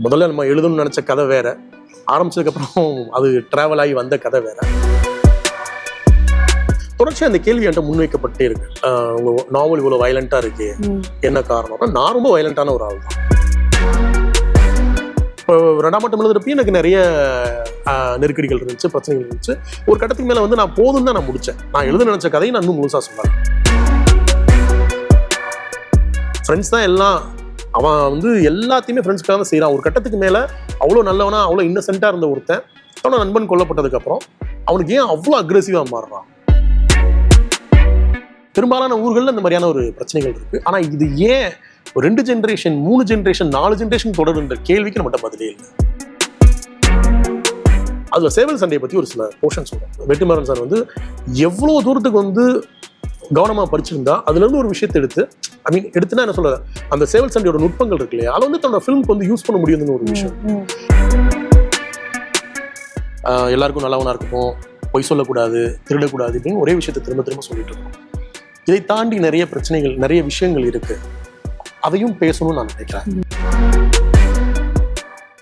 முதல்ல நம்ம எழுதணும்னு நினைச்ச கதை வேற, ஆரம்பிச்சதுக்கு அப்புறம் அது டிராவல் ஆகி வந்த கதை வேற. தொடர்ச்சியா அந்த கேள்வி என்கிட்ட முன்வைக்கப்பட்டே இருக்கு. உங்க நாவல் இவ்வளவு வயலண்டா இருக்கு, என்ன காரணம்? நான் ரொம்ப வயலண்டான ஒரு ஆள் தான். இப்போ 2ஆம் மட்டம் எழுதுறப்ப எனக்கு நிறைய நெருக்கடிகள் இருந்துச்சு, பிரச்சனைகள் இருந்துச்சு. ஒரு கட்டத்துக்கு மேல வந்து நான் போதும் தான் நான் முடிச்சேன். நான் எழுத நினைச்ச கதையை நான் இன்னும் முழுசா சொன்னேன். ஃப்ரெண்ட்ஸ் தான் எல்லாம், அவன் வந்து எல்லாத்தையுமே ஃப்ரெண்ட்ஸ்க்காக தான் செய்யறான். ஒரு கட்டத்துக்கு மேல அவ்வளோ நல்லவனா, அவ்வளோ இன்னசென்ட்டா இருந்த ஒருத்தன் அவனோட நண்பன் கொல்லப்பட்டதுக்கு அப்புறம் அவனுக்கு ஏன் அவ்வளோ அக்ரெசிவா மாறுறான்? பெரும்பாலான ஊர்கள்ல இந்த மாதிரியான ஒரு பிரச்சனைகள் இருக்கு. ஆனா இது ஏன் 2 ஜெனரேஷன் 3 ஜெனரேஷன் 4 ஜெனரேஷன் தொடருன்ற கேள்விக்கு நம்மகிட்ட பதிலே இல்லை. அதுல சேவல் சண்டையை பத்தி ஒரு சில போர்ஷன் சொல்றேன். வெற்றிமாறன் சார் வந்து எவ்வளவு தூரத்துக்கு வந்து கவனமா படிச்சிருந்தா அதுல இருந்து ஒரு விஷயத்தை எடுத்துனா என்ன சொல்ற, அந்த சேவல் சண்டையோட நுட்பங்கள் இருக்கு இல்லையா, அதை வந்து தன்னோட ஃபிலிம்க்கு வந்து யூஸ் பண்ண முடியுதுன்னு ஒரு விஷயம். எல்லாருக்கும் நல்லவனா இருக்கட்டும், பொய் சொல்லக்கூடாது, திருடக்கூடாது அப்படின்னு ஒரே விஷயத்தை திரும்ப திரும்ப சொல்லிட்டு இருக்கோம். இதை தாண்டி நிறைய பிரச்சனைகள், நிறைய விஷயங்கள் இருக்கு, அதையும் பேசணும்னு நான் நினைக்கிறேன்.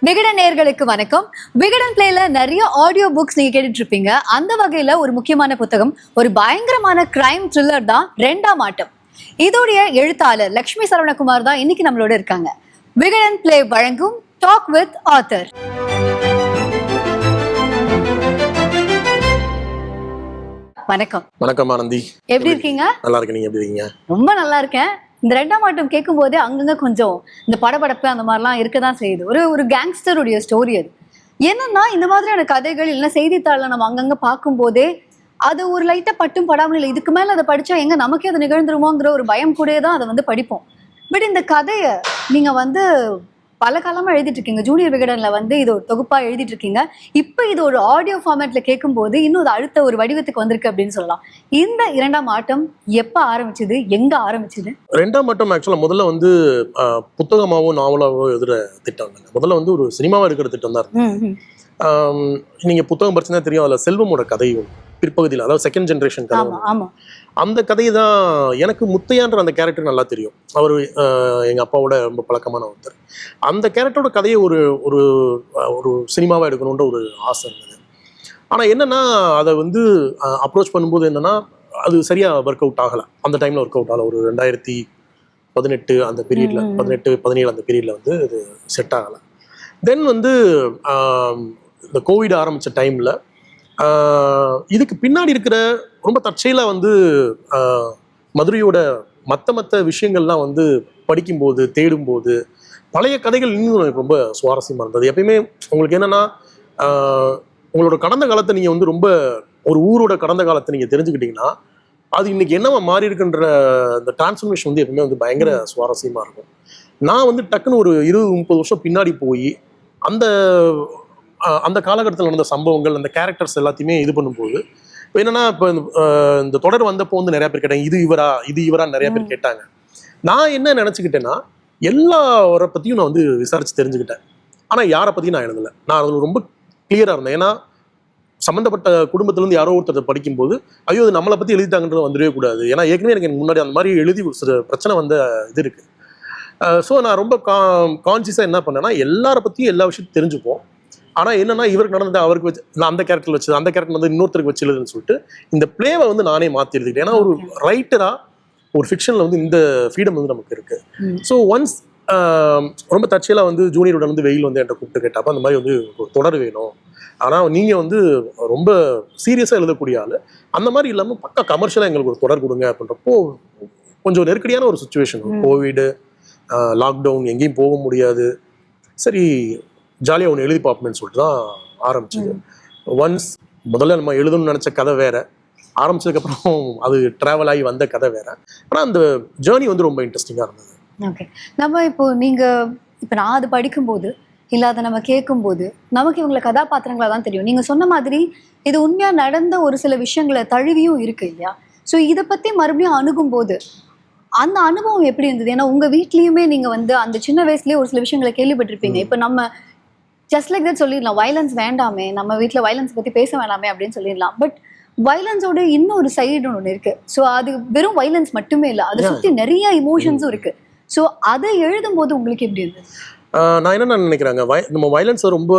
விகடன் நேயர்களுக்கு வணக்கம். விகடன் பிளேல நிறைய ஆடியோ புக்ஸ் நீங்க கேட்டுட்டு இருப்பீங்க. அந்த வகையில ஒரு முக்கியமான புத்தகம், ஒரு பயங்கரமான கிரைம் த்ரில்லர் தான் 2ஆம் ஆட்டம். இதோடைய எழுத்தாளர் லட்சுமி சரவணகுமார் தான் இன்னைக்கு நம்மளோட இருக்காங்க. விகடன் பிளே வழங்கும் டாக் வித் ஆத்தர். வணக்கம். வணக்கம் ஆனந்தி, எப்படி இருக்கீங்க? நல்லா இருக்கேன், நீங்க எப்படி இருக்கீங்க? ரொம்ப நல்லா இருக்கேன். இந்த 2ஆம் ஆட்டம் கேட்கும் போதே அங்கங்க கொஞ்சம் இந்த படபடப்பு அந்த மாதிரிலாம் இருக்கதான் செய்யுது. ஒரு கேங்ஸ்டருடைய ஸ்டோரி அது. என்னன்னா இந்த மாதிரியான கதைகள் இல்லைன்னா செய்தித்தாளில் நம்ம அங்கங்க பார்க்கும் போதே அது ஒரு லைட்டா பட்டும் படாமல் இல்லை, இதுக்கு மேல அதை படிச்சா எங்க நமக்கே அது நிகழ்ந்துருமோங்கிற ஒரு பயம் கூட தான் அதை வந்து படிப்போம். பட் இந்த கதையை நீங்க வந்து பல காலமா எழுதிட்டு இருக்கீங்க. ஜூனியர் விகடன்ல வந்து இது ஒரு தொகுப்பா எழுதிட்டு இருக்கீங்க. இப்போ இது ஒரு ஆடியோ ஃபார்மேட்ல கேட்கும் போது இன்னும் அது அடுத்த ஒரு வடிவத்துக்கு வந்திருக்கு அப்படின்னு சொல்லலாம். இந்த 2ஆம் ஆட்டம் எப்ப ஆரம்பிச்சது, எங்க ஆரம்பிச்சது? 2ஆம் ஆட்டம் ஆக்சுவலா முதல்ல வந்து புத்தகமாவோ நாவலாவோ எழுதுற திட்டம் இல்லைங்க. முதல்ல வந்து ஒரு சினிமாவா எடுக்கிற திட்டம் தான் இருக்கு. நீங்க புத்தகம் படிச்சுதான் தெரியும், அதுல செல்வமோட கதை பிற்பகுதியில், அதாவது செகண்ட் ஜெனரேஷன் கதை. அந்த கதை தான் எனக்கு முத்தையான்ற அந்த கேரக்டர் நல்லா தெரியும். அவர் எங்க அப்பாவோட ரொம்ப பழக்கமான ஒருத்தர். அந்த கேரக்டரோட கதையை ஒரு ஒரு ஒரு சினிமாவா எடுக்கணுன்ற ஒரு ஆசை இருந்தது. ஆனா என்னன்னா அதை வந்து அப்ரோச் பண்ணும்போது என்னன்னா அது சரியா ஒர்க் அவுட் ஆகலை. அந்த டைம்ல ஒர்க் அவுட் ஆகலை. ஒரு 2018 அந்த பீரியட்ல, 18-17 அந்த பீரியட்ல வந்து இது செட் ஆகலை. தென் வந்து இந்த கோவிட் ஆரம்பிச்ச டைம்ல இதுக்கு பின்னாடி இருக்கிற ரொம்ப தற்செயலாக வந்து மதுரையோட மற்ற விஷயங்கள்லாம் வந்து படிக்கும்போது தேடும்போது பழைய கதைகள் இன்னும் எனக்கு ரொம்ப சுவாரஸ்யமாக இருந்தது. எப்பயுமே உங்களுக்கு என்னன்னா உங்களோட கடந்த காலத்தை நீங்கள் வந்து ரொம்ப ஒரு ஊரோட கடந்த காலத்தை நீங்கள் தெரிஞ்சுக்கிட்டீங்கன்னா அது இன்னைக்கு என்னவா மாறி இருக்குன்ற அந்த டிரான்ஸ்ஃபர்மேஷன் வந்து எப்பவுமே வந்து பயங்கர சுவாரஸ்யமாக இருக்கும். நான் வந்து டக்குன்னு ஒரு 20-30 வருஷம் பின்னாடி போய் அந்த காலகட்டத்தில் நடந்த சம்பவங்கள், அந்த கேரக்டர்ஸ் எல்லாத்தையுமே இது பண்ணும்போது இப்போ என்னன்னா, இப்போ இந்த தொடர் வந்தப்போ வந்து நிறைய பேர் கேட்டாங்க, இது இவரா நிறைய பேர் கேட்டாங்க. நான் என்ன நினச்சிக்கிட்டேன்னா எல்லாரை பற்றியும் நான் வந்து விசாரிச்சு தெரிஞ்சுக்கிட்டேன். ஆனால் யாரை பற்றியும் நான் எழுதலை. நான் அதில் ரொம்ப கிளியராக இருந்தேன். ஏன்னா சம்மந்தப்பட்ட குடும்பத்திலேருந்து யாரோ ஒருத்தர் படிக்கும்போது ஐயோ அது நம்மளை பற்றி எழுதிட்டாங்கன்றது வந்துடவே கூடாது. ஏன்னா ஏற்கனவே எனக்கு முன்னாடி அந்த மாதிரி எழுதி ஒரு சில பிரச்சனை வந்த இது இருக்குது. ஸோ நான் ரொம்ப கான்சியஸாக என்ன பண்ணேன்னா எல்லாரை பற்றியும் எல்லா விஷயத்தையும் தெரிஞ்சுப்போம். ஆனால் என்னன்னா இவருக்கு நடந்தது அவருக்கு வச்சு, நான் அந்த கேரக்டர் வச்சு, அந்த கேரக்டர் வந்து இன்னொருத்தருக்கு வச்சு எழுதுன்னு சொல்லிட்டு இந்த பிளேவை வந்து நானே மாற்றி எழுதிக்கிட்டேன். ஏன்னா ஒரு ரைட்டரா ஒரு ஃபிக்ஷனில் வந்து இந்த ஃப்ரீடம் வந்து நமக்கு இருக்கு. ஸோ ஒன்ஸ் ரொம்ப தற்செயலாக வந்து ஜூனியரோட வந்து வெயில் வந்து என்கிட்ட கூப்பிட்டு கேட்டப்போ அந்த மாதிரி வந்து ஒரு தொடர் வேணும், ஆனால் நீங்கள் வந்து ரொம்ப சீரியஸாக எழுதக்கூடிய ஆள், அந்த மாதிரி இல்லாமல் பக்கா கமர்ஷியலாக எங்களுக்கு ஒரு தொடர் கொடுங்க அப்படின்றப்போ கொஞ்சம் நெருக்கடியான ஒரு சுச்சுவேஷன். கோவிடு, லாக்டவுன், எங்கேயும் போக முடியாது. சரி ஜாலியாக ஒன்று எழுதி பார்ப்போம்னு சொல்லிட்டு தான் ஆரம்பிச்சது. ஒன்ஸ் முதல்ல நம்ம எழுதணும்னு நினச்ச கதை வேற, ஆரம்பிச்சதுக்கப்புறம் அது ட்ராவல் ஆகி வந்த கதை வேற. ஆனால் அந்த ஜேர்னி வந்து ரொம்ப இன்ட்ரெஸ்டிங்காக இருந்தது. ஓகே, நம்ம இப்போ நான் அது படிக்கும்போது இல்லை அதை நம்ம கேட்கும்போது நமக்கு இவங்களை கதாபாத்திரங்களாக தான் தெரியும். நீங்கள் சொன்ன மாதிரி இது உண்மையாக நடந்த ஒரு சில விஷயங்களை தழுவியும் இருக்கு இல்லையா? ஸோ இதை பற்றி மறுபடியும் அணுகும்போது அந்த அனுபவம் எப்படி இருந்தது? ஏன்னா உங்கள் வீட்லேயுமே நீங்கள் வந்து அந்த சின்ன வயசுலேயே ஒரு சில விஷயங்களை கேள்விப்பட்டிருப்பீங்க. இப்போ நம்ம ஜஸ்ட் லைக் தட் சொல்லிடலாம், வயலன்ஸ் வேண்டாமே, நம்ம வீட்டில் வயலன்ஸ் பற்றி பேச வேண்டாமே அப்படின்னு சொல்லிடலாம். பட் வயலன்ஸோட இன்னொரு சைடு ஒன்று இருக்கு. ஸோ அது வெறும் வயலன்ஸ் மட்டுமே இல்லை, அதை சுற்றி நிறைய இமோஷன்ஸும் இருக்கு. ஸோ அதை எழுதும் போது உங்களுக்கு எப்படி இருந்தது? நான் என்ன நினைக்கிறேங்க, நம்ம வயலன்ஸை ரொம்ப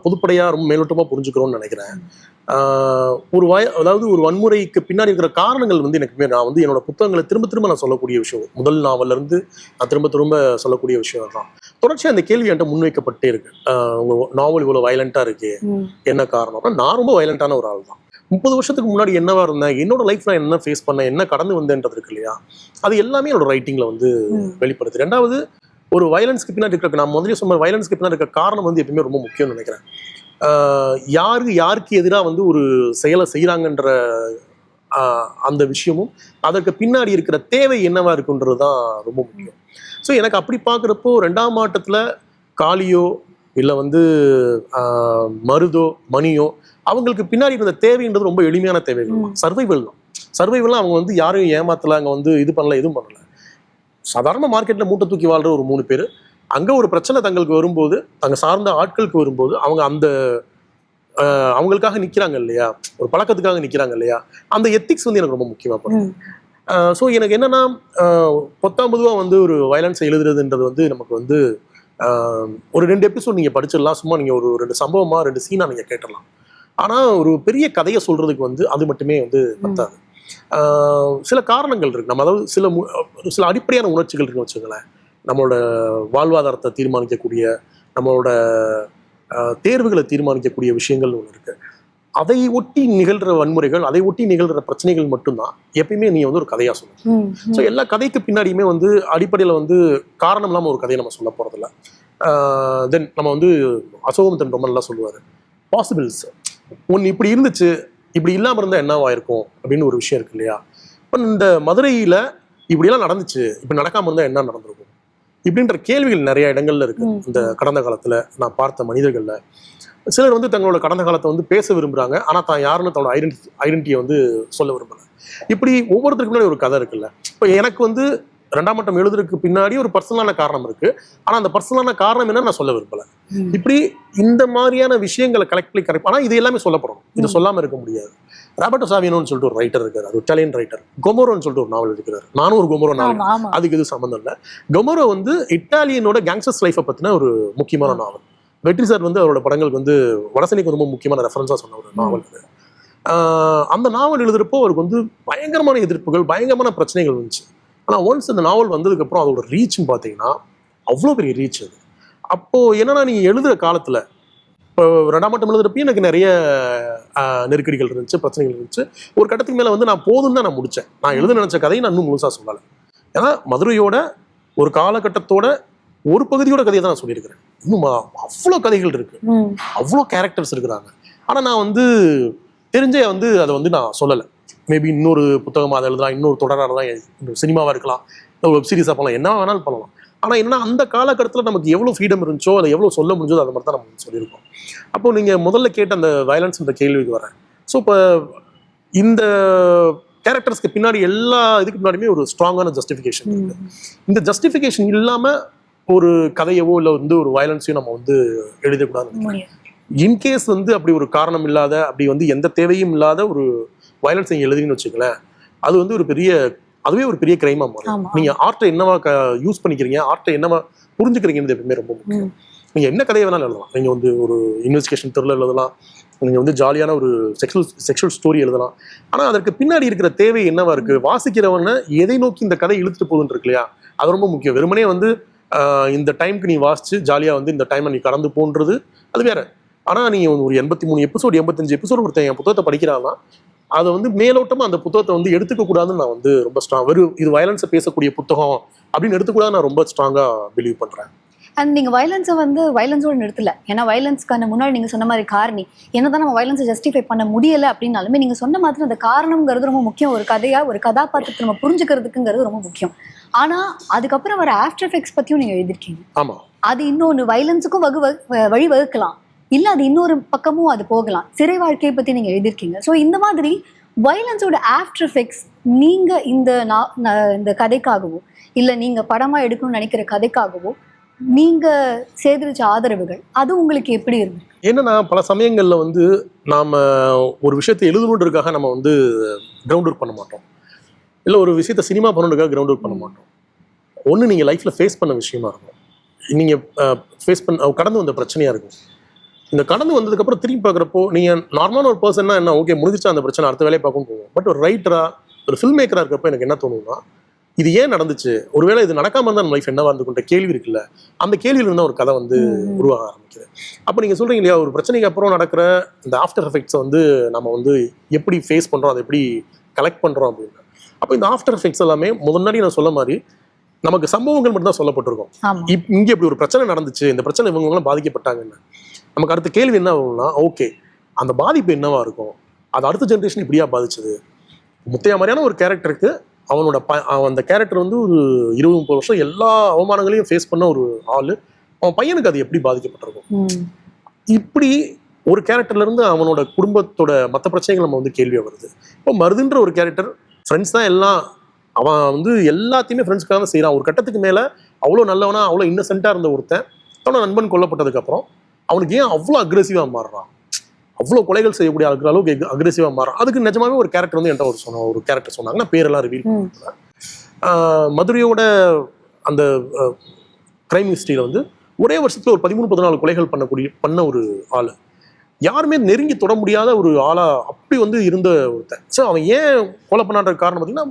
பொதுப்படையாக ரொம்ப மேலோட்டமாக புரிஞ்சுக்கிறோம்னு நினைக்கிறேன். அதாவது ஒரு வன்முறைக்கு பின்னாடி இருக்கிற காரணங்கள் வந்து எனக்கு நான் வந்து என்னோட புத்தகங்களை திரும்ப திரும்ப நான் சொல்லக்கூடிய விஷயம், முதல் நாவல்ல இருந்து நான் திரும்ப திரும்ப சொல்லக்கூடிய விஷயம் தான். தொடர்ச்சியாக அந்த கேள்வி என்கிட்ட முன்வைக்கப்பட்டே இருக்கு. உங்க நாவல் இவ்வளோ வயலண்டா இருக்கு, என்ன காரணம்? நான் ரொம்ப வயலண்டான ஒரு ஆள் தான். 30 வருஷத்துக்கு முன்னாடி என்னவா இருந்தேன், என்னோட லைஃப்ல என்ன ஃபேஸ் பண்ணேன், என்ன கடந்து வந்தேன்றது இருக்கு இல்லையா, அது எல்லாமே என்னோட ரைட்டிங்ல வந்து வெளிப்படுது. ரெண்டாவது, ஒரு வயலன்ஸ்க்கு பின்னாடி இருக்க, நான் முதல்ல சொன்ன வயலன்ஸ்க்கு பின்னாடி இருக்க காரணம் வந்து எப்பயுமே ரொம்ப முக்கியம்னு நினைக்கிறேன். யாருக்கு எதிராக வந்து ஒரு செயலை செய்யறாங்கன்ற அந்த விஷயமும் அதற்கு பின்னாடி இருக்கிற தேவை என்னவா இருக்குன்றது தான் ரொம்ப முக்கியம். ஸோ எனக்கு அப்படி பார்க்குறப்போ 2ஆம் ஆட்டத்தில் காளியோ இல்லை வந்து மருதோ மணியோ அவங்களுக்கு பின்னாடி இருந்த தேவைன்றது ரொம்ப எளிமையான தேவைகள் தான். சர்வைவல் தான். சர்வைவல்லாம் அவங்க வந்து யாரையும் ஏமாத்தல, அங்கே வந்து இது பண்ணல, எதுவும் பண்ணல. சாதாரண மார்க்கெட்டில் மூட்டை தூக்கி வாழ்கிற ஒரு 3 பேர் அங்கே ஒரு பிரச்சனை தங்களுக்கு வரும்போது, அங்கே சார்ந்த ஆட்களுக்கு வரும்போது அவங்க அந்த அவங்களுக்காக நிற்கிறாங்க இல்லையா, ஒரு பழக்கத்துக்காக நிற்கிறாங்க இல்லையா, அந்த எத்திக்ஸ் வந்து எனக்கு ரொம்ப முக்கியமாக படுது. ஸோ எனக்கு என்னன்னா, பொத்தாம்பதுவாக வந்து ஒரு வயலன்ஸை எழுதுறதுன்றது வந்து நமக்கு வந்து ஒரு 2 எபிசோட் நீங்கள் படிச்சிடலாம், சும்மா நீங்கள் ஒரு 2 சம்பவமாக 2 சீனாக நீங்கள் கேட்டுடலாம். ஆனால் ஒரு பெரிய கதையை சொல்றதுக்கு வந்து அது மட்டுமே வந்து பத்தாது. சில காரணங்கள் இருக்கு. நம்ம அதாவது சில அடிப்படையான உணர்ச்சிகள் இருக்குன்னு வச்சுங்களேன். நம்மளோட வாழ்வாதாரத்தை தீர்மானிக்கக்கூடிய, நம்மளோட தேர்வுகளை தீர்மானிக்கக்கூடிய விஷயங்கள் ஒன்று இருக்கு. அதை ஒட்டி நிகழ்கிற வன்முறைகள், அதை ஒட்டி நிகழ்கிற பிரச்சனைகள் மட்டும்தான் எப்பயுமே நீ வந்து ஒரு கதையா சொல்லணும். ஸோ எல்லா கதைக்கு பின்னாடியுமே வந்து அடிப்படையில் வந்து காரணம் இல்லாமல் ஒரு கதையை நம்ம சொல்ல போறதில்ல. தென் நம்ம வந்து அசோகமித்திரன் ரொம்ப நல்லா சொல்லுவார், பாசிபிள்ஸ் ஒன்று இப்படி இருந்துச்சு, இப்படி இல்லாமல் இருந்தால் என்னவாயிருக்கும் அப்படின்னு ஒரு விஷயம் இருக்கு இல்லையா. இப்போ இந்த மதுரையில் இப்படியெல்லாம் நடந்துச்சு, இப்படி நடக்காமல் இருந்தால் என்ன நடந்திருக்கும் இப்படின்ற கேள்விகள் நிறைய இடங்கள்ல இருக்கு. இந்த கடந்த காலத்தில் நான் பார்த்த மனிதர்களில் சிலர் வந்து தங்களோட கடந்த காலத்தை வந்து பேச விரும்புகிறாங்க, ஆனால் தான் யாருன்னு தன்னோட ஐடென்டிட்டியை வந்து சொல்ல விரும்பல. இப்படி ஒவ்வொருத்தருக்கு முன்னாடி ஒரு கதை இருக்குல்ல. இப்போ எனக்கு வந்து 2ஆம் ஆட்டம் எழுதுறதுக்கு பின்னாடி ஒரு பர்சனலான காரணம் இருக்கு, ஆனால் அந்த பர்சனலான காரணம் என்ன நான் சொல்ல விரும்பல. இப்படி இந்த மாதிரியான விஷயங்களை கரெக்ட். ஆனால் இது எல்லாமே சொல்லப்படணும், இதை சொல்லாமல் இருக்க முடியாது. ராபர்டோ சாவியனோன்னு சொல்லிட்டு ஒரு ரைட்டர் இருக்காரு, அது இட்டாலியன் ரைட்டர். கொமோரோன்னு சொல்லிட்டு ஒரு நாவல் இருக்கிறார். நானும் ஒரு கொமோரோ நாவல், அதுக்கு இது சம்மந்தம் இல்லை. கொமோரோ வந்து இட்டாலியனோட கேங்ஸ்டர்ஸ் லைஃபை பற்றின ஒரு முக்கியமான நாவல். வெற்றி சார் வந்து அவரோட படங்களுக்கு வந்து வடசனைக்கு ரொம்ப முக்கியமான ரெஃபரன்ஸாக சொன்ன ஒரு நாவல் அது. அந்த நாவல் எழுதுறப்போ அவருக்கு வந்து பயங்கரமான எதிர்ப்புகள், பயங்கரமான பிரச்சனைகள் வந்துச்சு. ஆனால் ஒன்ஸ் இந்த நாவல் வந்ததுக்கப்புறம் அதோட ரீச்னு பார்த்தீங்கன்னா அவ்வளோ பெரிய ரீச் அது. அப்போது என்னன்னா, நீங்கள் எழுதுகிற காலத்தில் இப்போ 2ஆம் ஆட்டம் எழுதுறப்பையும் எனக்கு நிறைய நெருக்கடிகள் இருந்துச்சு, பிரச்சனைகள் இருந்துச்சு. ஒரு கட்டத்துக்கு மேலே வந்து நான் போதும் தான் நான் முடித்தேன். நான் எழுத நினச்ச கதையை நான் இன்னும் முழுசாக சொல்லலை. ஏன்னா மதுரையோட ஒரு காலகட்டத்தோட ஒரு பகுதியோட கதையை தான் நான் சொல்லியிருக்கிறேன். இன்னும் அவ்வளோ கதைகள் இருக்கு, அவ்வளோ கேரக்டர்ஸ் இருக்கிறாங்க. ஆனால் நான் வந்து தெரிஞ்சே வந்து அதை வந்து நான் சொல்லலை. மேபி இன்னொரு புத்தகமாக அதை எழுதலாம், இன்னொரு தொடராக தான், சினிமாவாக இருக்கலாம், ஒரு வெப் சீரிஸாக பண்ணலாம், என்ன வேணாலும் பண்ணலாம். ஆனால் என்ன, அந்த காலகட்டத்தில் நமக்கு எவ்வளோ ஃப்ரீடம் இருந்துச்சோ, அதை எவ்வளோ சொல்ல முடிஞ்சதோ அதை மாதிரி தான் நம்ம சொல்லியிருக்கோம். அப்போ நீங்கள் முதல்ல கேட்ட அந்த வயலன்ஸ் இந்த கேள்விக்கு வரேன். ஸோ இப்போ இந்த கேரக்டர்ஸ்க்கு பின்னாடி எல்லா இதுக்கு முன்னாடியுமே ஒரு ஸ்ட்ராங்கான ஜஸ்டிஃபிகேஷன் இருக்கு. இந்த ஜஸ்டிஃபிகேஷன் இல்லாமல் ஒரு கதையவோ இல்லை வந்து ஒரு வயலன்ஸையும் நம்ம வந்து எழுதக்கூடாது. இன்கேஸ் வந்து அப்படி ஒரு காரணம் இல்லாத, அப்படி வந்து எந்த தேவையும் இல்லாத ஒரு வயலன்ஸ் நீங்கள் எழுதுறீங்கன்னு வச்சுக்கலேன், அது வந்து அதுவே ஒரு பெரிய கிரைமா மாறும். நீங்க ஆர்ட்டை என்னவா யூஸ் பண்ணிக்கிறீங்க, ஆர்ட்டை என்னவா புரிஞ்சுக்கிறீங்கன்னு எப்பவுமே ரொம்ப முக்கியம். நீங்க என்ன கதையை வேணாலும் எழுதலாம். நீங்க வந்து ஒரு இன்வெஸ்டிகேஷன் த்ரில்லர் எழுதலாம், நீங்க வந்து ஜாலியான ஒரு செக்ஷுவல் ஸ்டோரி எழுதலாம். ஆனா அதற்கு பின்னாடி இருக்கிற தேவை என்னவா இருக்கு, வாசிக்கிறவன எதை நோக்கி இந்த கதை இழுத்துட்டு போகுதுன்னு இருக்கு இல்லையா, அது ரொம்ப முக்கியம். வெறுமனே வந்து இந்த டைமுக்கு நீ வாசிச்சு ஜாலியா வந்து இந்த டைமை நீ கடந்து போன்றது அது வேற. ஆனா நீங்க ஒரு 83 எபிசோடு 85 எபிசோடு ஒருத்தன் என் புத்தகத்தை படிக்கிறான்னா அதை வந்து மேலோட்டமா அந்த புத்தகத்தை வந்து எடுத்துக்க கூடாதுன்னு நான் வந்து ரொம்ப ஸ்ட்ராங், இது வயலன்ஸை பேசக்கூடிய புத்தகம் அப்படின்னு எடுத்துக்கூடாது நான் ரொம்ப ஸ்ட்ராங்கா பிலீவ் பண்றேன். அண்ட் நீங்க வயலன்ஸை வந்து வயலன்ஸோட நிறுத்தல. ஏன்னா வயலன்ஸ்க்கான முன்னாடி நீங்க சொன்ன மாதிரி காரணி என்னதான் நம்ம வயலன்ஸை ஜஸ்டிஃபை பண்ண முடியல அப்படின்னாலுமே நீங்க சொன்ன மாதிரி அந்த காரணம்ங்கிறது ரொம்ப முக்கியம். ஒரு கதையா ஒரு கதாபாத்திரத்தை நம்ம புரிஞ்சுக்கிறதுக்குங்கிறது ரொம்ப முக்கியம். ஆனா அதுக்கப்புறம் வர ஆஃப்டர் எஃபெக்ட்ஸ் பத்தியும் நீங்க எழுதிருக்கீங்க. ஆமா, அது இன்னொன்று வயலன்ஸுக்கும் வழி வகுக்கலாம், இல்ல அது இன்னொரு பக்கமும் அது போகலாம். சிறை வாழ்க்கையை பத்தி நீங்க எழுதிருக்கீங்க. ஸோ இந்த மாதிரி வயலன்ஸோட ஆஃப்டர் எஃபெக்ட்ஸ் நீங்க இந்த கதைக்காகவோ இல்ல நீங்க படமா எடுக்கணும்னு நினைக்கிற கதைக்காகவோ நீங்க சேகரிச்ச ஆதரவுகள் அது உங்களுக்கு எப்படி இருக்கு? என்னன்னா, பல சமயங்கள்ல வந்து நாம ஒரு விஷயத்தை எழுதணுன்றதுக்காக நம்ம வந்து கிரவுண்ட் ஒர்க் பண்ண மாட்டோம், இல்ல ஒரு விஷயத்த சினிமா பண்ணணுன்றதுக்காக கிரவுண்ட் ஒர்க் பண்ண மாட்டோம். ஒன்று நீங்கள் லைஃப்ல ஃபேஸ் பண்ண விஷயமா இருக்கும், நீங்க ஃபேஸ் பண்ண கடந்து வந்த பிரச்சனையா இருக்கும். இந்த கடந்து வந்ததுக்கப்புறம் திரும்பி பார்க்குறப்போ நீங்கள் நார்மலான ஒரு பர்சன்னா என்ன ஓகே முடிஞ்சிச்சா அந்த பிரச்சனை அடுத்த வேலையை பார்க்கும் போவோம். பட் ஒரு ரைட்டரா ஒரு ஃபில்ம் மேக்கராக இருக்கிறப்ப எனக்கு என்ன தோணும்னா இது ஏன் நடந்துச்சு, ஒருவேளை இது நடக்காம இருந்தால் நம்ம லைஃப் என்னவா இருந்துக்கிட்ட கேள்வி இருக்குல்ல, அந்த கேள்வியில இருந்தால் ஒரு கதை வந்து உருவாக ஆரம்பிக்குது. அப்போ நீங்கள் சொல்றீங்க இல்லையா ஒரு பிரச்சனைக்கு அப்புறம் நடக்கிற இந்த ஆஃப்டர் எஃபெக்ட்ஸை வந்து நம்ம வந்து எப்படி ஃபேஸ் பண்ணுறோம், அதை எப்படி கலெக்ட் பண்ணுறோம் அப்படின்னு. அப்போ இந்த ஆஃப்டர் எஃபெக்ட்ஸ் எல்லாமே முன்னாடி நான் சொல்ல மாதிரி நமக்கு சம்பவங்கள் மட்டும் தான் சொல்லப்பட்டிருக்கும். இங்கே இப்படி ஒரு பிரச்சனை நடந்துச்சு, இந்த பிரச்சனை இவங்களாம் பாதிக்கப்பட்டாங்கன்னு. நமக்கு அடுத்த கேள்வி என்ன ஆகும்னா ஓகே அந்த பாதிப்பு என்னவா இருக்கும், அது அடுத்த ஜென்ரேஷன் இப்படியா பாதிச்சது. முத்தையா மாதிரியான ஒரு கேரக்டருக்கு அந்த கேரக்டர் வந்து ஒரு 20-30 வருஷம் எல்லா அவமானங்களையும் ஃபேஸ் பண்ண ஒரு ஆளு, அவன் பையனுக்கு அது எப்படி பாதிக்கப்பட்டிருக்கும். இப்படி ஒரு கேரக்டர்ல இருந்து அவனோட குடும்பத்தோட மற்ற பிரச்சனைகள் நம்ம வந்து கேள்வியா வருது. இப்போ மருதுன்ற ஒரு கேரக்டர் ஃப்ரெண்ட்ஸ் தான் எல்லாம், அவன் வந்து எல்லாத்தையுமே ஃப்ரெண்ட்ஸ்க்காக தான் செய்யறான். ஒரு கட்டத்துக்கு மேல அவ்வளோ நல்லவனா அவ்வளோ இன்னசென்ட்டா இருந்த ஒருத்தன் தன்னோட நண்பன் கொல்லப்பட்டதுக்கு அப்புறம் அவனுக்கு ஏன் அவ்வளோ அக்ரெசிவா மாறுறான், அவ்வளோ கொலைகள் செய்யக்கூடிய இருக்கிற அளவுக்கு அக்ரெசிவா மாறுறான். அதுக்கு நிஜமாவே ஒரு கேரக்டர் வந்து என்கிட்ட ஒரு கேரக்டர் சொன்னாங்கன்னா பேரெல்லாம் ரிவீல் பண்ணுறேன். மதுரையோட அந்த கிரைம் ஹிஸ்டரியில வந்து ஒரே வருஷத்துல ஒரு 13-14 கொலைகள் பண்ண ஒரு ஆளு, யாருமே நெருங்கி தொட முடியாத ஒரு ஆளா அப்படி வந்து இருந்த ஒருத்தன். ஸோ அவன் ஏன் கொலை பண்ணான்ற காரணம் பார்த்தீங்கன்னா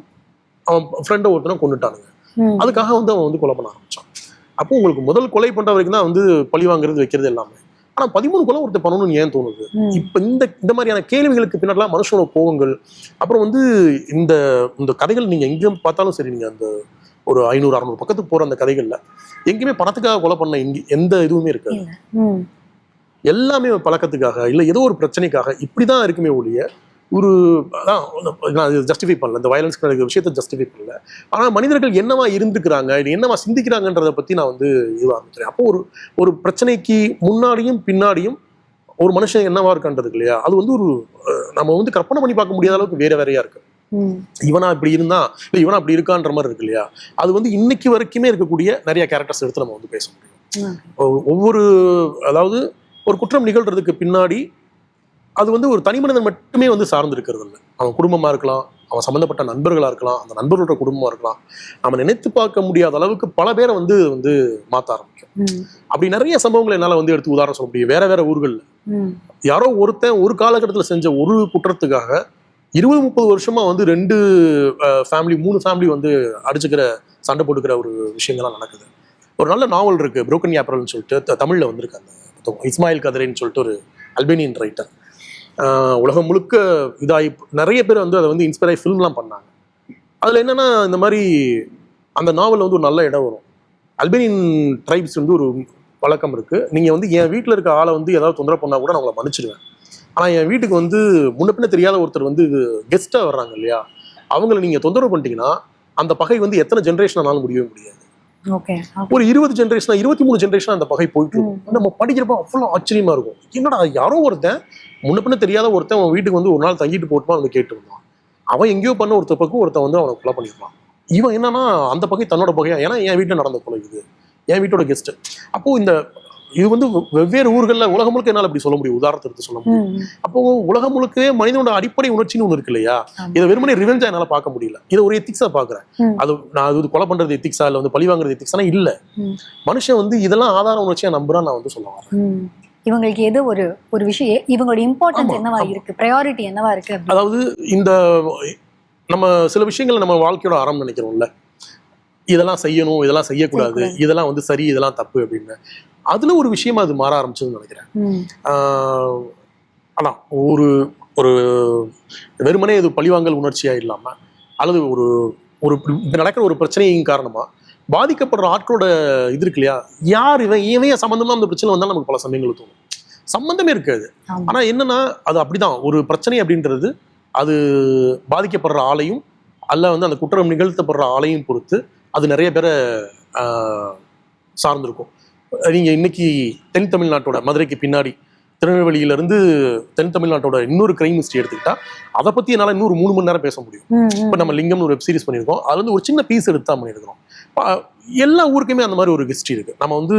அவன் ஃப்ரெண்டை ஒருத்தனை கொண்டுட்டானுங்க, அதுக்காக வந்து அவன் வந்து கொலை பண்ண ஆரம்பிச்சான். அப்போ உங்களுக்கு முதல் கொலை பண்ற வரைக்கும் தான் வந்து பழி வாங்குறது வைக்கிறது எல்லாமே. ஆனா 13 கொலை ஒருத்தர் பண்ணணும்னு ஏன் தோணுது? இப்ப இந்த மாதிரியான கேள்விகளுக்கு பின்னாடிலாம் மனுஷனோட கோவங்கள், அப்புறம் வந்து இந்த கதைகள் நீங்க எங்கேயும் பார்த்தாலும் சரி, நீங்க அந்த ஒரு 500-600 பக்கத்துக்கு போற அந்த கதைகள்ல எங்கேயுமே பணத்துக்காக கொலை பண்ண எந்த இதுவுமே இருக்காது. எல்லாமே பழக்கத்துக்காக இல்ல ஏதோ ஒரு பிரச்சனைக்காக இப்படிதான் இருக்குமே ஒழிய ஒரு நான் ஜஸ்டிஃபை பண்ணல, இந்த வயலன்ஸ் விஷயத்தை ஜஸ்டிஃபை பண்ணல. ஆனா மனிதர்கள் என்னவா இருந்துக்கிறாங்க, என்னவா சிந்திக்கிறாங்கன்றத பத்தி நான் வந்து இது ஆரம்பிக்கிறேன். அப்போ ஒரு பிரச்சனைக்கு முன்னாடியும் பின்னாடியும் ஒரு மனுஷன் என்னவா இருக்கான்றது இல்லையா, அது வந்து ஒரு நம்ம வந்து கற்பனை பண்ணி பார்க்க முடியாத அளவுக்கு வேறையா இருக்கு. இவனா இப்படி இருந்தா இல்ல இவனா அப்படி இருக்கான்ற மாதிரி இருக்கு இல்லையா, அது வந்து இன்னைக்கு வரைக்குமே இருக்கக்கூடிய நிறைய கேரக்டர்ஸ் எடுத்து நம்ம வந்து பேச முடியும். ஒவ்வொரு அதாவது ஒரு குற்றம் நிகழ்றதுக்கு பின்னாடி அது வந்து ஒரு தனி மனிதன் மட்டுமே வந்து சார்ந்து இருக்கிறது இல்லை. அவன் குடும்பமா இருக்கலாம், அவன் சம்பந்தப்பட்ட நண்பர்களா இருக்கலாம், அந்த நண்பர்களோட குடும்பமா இருக்கலாம். நம்ம நினைத்து பார்க்க முடியாத அளவுக்கு பல பேரை வந்து மாத்த ஆரம்பிக்கும். அப்படி நிறைய சம்பவங்களை என்னால வந்து எடுத்து உதாரணம் சொல்ல முடியும். வேற ஊர்கள்ல யாரோ ஒருத்தன் ஒரு காலகட்டத்தில் செஞ்ச ஒரு குற்றத்துக்காக 20-30 வருஷமா வந்து 2 ஃபேமிலி 3 ஃபேமிலி வந்து அடிச்சுக்கிற சண்டை போட்டுக்கிற ஒரு விஷயங்கள்லாம் நடக்குது. ஒரு நல்ல நாவல் இருக்கு புரோக்கன் ஏப்ரல்னு சொல்லிட்டு தமிழ்ல வந்திருக்கு. அந்த இஸ்மாயில் கதிரைன்னு சொல்லிட்டு ஒரு அல்பேனியன் ரைட்டர், உலகம் முழுக்க இதாகி நிறைய பேர் வந்து அதை வந்து இன்ஸ்பயர் ஆகி ஃபில்ம்லாம் பண்ணாங்க. அதில் என்னன்னா இந்த மாதிரி அந்த நாவலில் வந்து ஒரு நல்ல இடம் வரும். அல்பேனியன் ட்ரைப்ஸ் வந்து ஒரு பழக்கம் இருக்கு, நீங்கள் வந்து என் வீட்டில் இருக்க ஆளை வந்து ஏதாவது தொந்தரவு பண்ணால் கூட நான் உங்களை மன்னிச்சிடுவேன், ஆனால் என் வீட்டுக்கு வந்து முன்ன பின்ன தெரியாத ஒருத்தர் வந்து கெஸ்ட்டாக வர்றாங்க இல்லையா, அவங்கள நீங்கள் தொந்தரவு பண்ணிட்டீங்கன்னா அந்த பகை வந்து எத்தனை ஜென்ரேஷன் ஆனாலும் முடியவே முடியாது. ஒரு 20 ஜென்ரேஷனா 23 ஜென்ரேஷனா அந்த பகை போயிட்டு இருக்கும். நம்ம படிக்கிறப்ப அவ்வளோ ஆச்சரியமா இருக்கும், என்னடா யாரோ ஒருத்தன் முன்ன பின்ன தெரியாத ஒருத்தன் அவன் வீட்டுக்கு வந்து ஒரு நாள் தங்கிட்டு போட்டுமா வந்து கேட்டு இருந்தான், அவன் எங்கேயோ பண்ண ஒருத்த பக்கம் ஒருத்தன் வந்து அவனை கொலை பண்ணிருப்பான். இவன் என்னன்னா அந்த பகை தன்னோட பகையா, ஏன்னா என் வீட்டில் நடந்த கொலை இது, என் வீட்டோட கெஸ்ட். அப்போ இது வந்து வெவ்வேறு ஊர்களில் உலகம் முழுக்க என்னால் அப்படி சொல்ல முடியும், உதாரணத்தை எடுத்து சொல்ல முடியும். அப்போ உலகம் முழுக்கவே மனிதனோட அடிப்படை உணர்ச்சின்னு ஒன்று இருக்கு இல்லையா, இதை வெறுமனே ரிவெஞ்சா என்னால் பார்க்க முடியல, இதை ஒரு எத்திக்ஸா பார்க்குறேன். நான் அது கொலை பண்றது எத்திக்ஸா இல்லை வந்து பழி வாங்குறது எத்திக்ஸா இல்ல, மனுஷன் வந்து இதெல்லாம் ஆதார உணர்ச்சியா நம்புறான்னு நான் வந்து சொல்ல வரேன். இவங்களுக்கு எது ஒரு விஷயம், இவங்களோட இம்பார்ட்டன்ஸ் என்னவா இருக்கு, ப்ரையாரிட்டி என்னவா இருக்கு. அதாவது நம்ம சில விஷயங்களை நம்ம வாழ்க்கையோட ஆரம்பம் நினைக்கிறோம்ல, இதெல்லாம் செய்யணும், இதெல்லாம் செய்யக்கூடாது, இதெல்லாம் வந்து சரி, இதெல்லாம் தப்பு அப்படின்னு, அதுல ஒரு விஷயமா அது மாற ஆரம்பிச்சதுன்னு நினைக்கிறேன். ஆனா ஒரு வெறுமனே இது பழிவாங்கல் உணர்ச்சியா இல்லாம, அல்லது ஒரு நடக்கிற ஒரு பிரச்சனையின் காரணமா பாதிக்கப்படுற ஆட்களோட இது இருக்கு இல்லையா, யார் இவன் சம்பந்தமா அந்த பிரச்சனை வந்தாலும் நமக்கு பல சமயங்கள் தோணும், சம்பந்தமே இருக்காது. ஆனா என்னன்னா அது அப்படிதான், ஒரு பிரச்சனை அப்படின்றது அது பாதிக்கப்படுற ஆளையும் அல்ல வந்து அந்த குற்றம் நிகழ்த்தப்படுற ஆளையும் பொறுத்து அது நிறைய பேரை சார்ந்திருக்கும். நீங்க இன்னைக்கு தென் தமிழ்நாட்டோட மதுரைக்கு பின்னாடி திருநெல்வேலியிலிருந்து தென் தமிழ்நாட்டோட இன்னொரு கிரைம் ஹிஸ்டரி எடுத்துக்கிட்டா அதை பத்தி என்னால இன்னொரு 3 மணி நேரம் பேச முடியும். இப்ப நம்ம லிங்கம்னு ஒரு வெப் சீரிஸ் பண்ணியிருக்கோம், அதுல வந்து ஒரு சின்ன பீஸ் எடுத்து தான் பண்ணியிருக்கிறோம். எல்லா ஊருக்குமே அந்த மாதிரி ஒரு ஹிஸ்டரி இருக்கு. நம்ம வந்து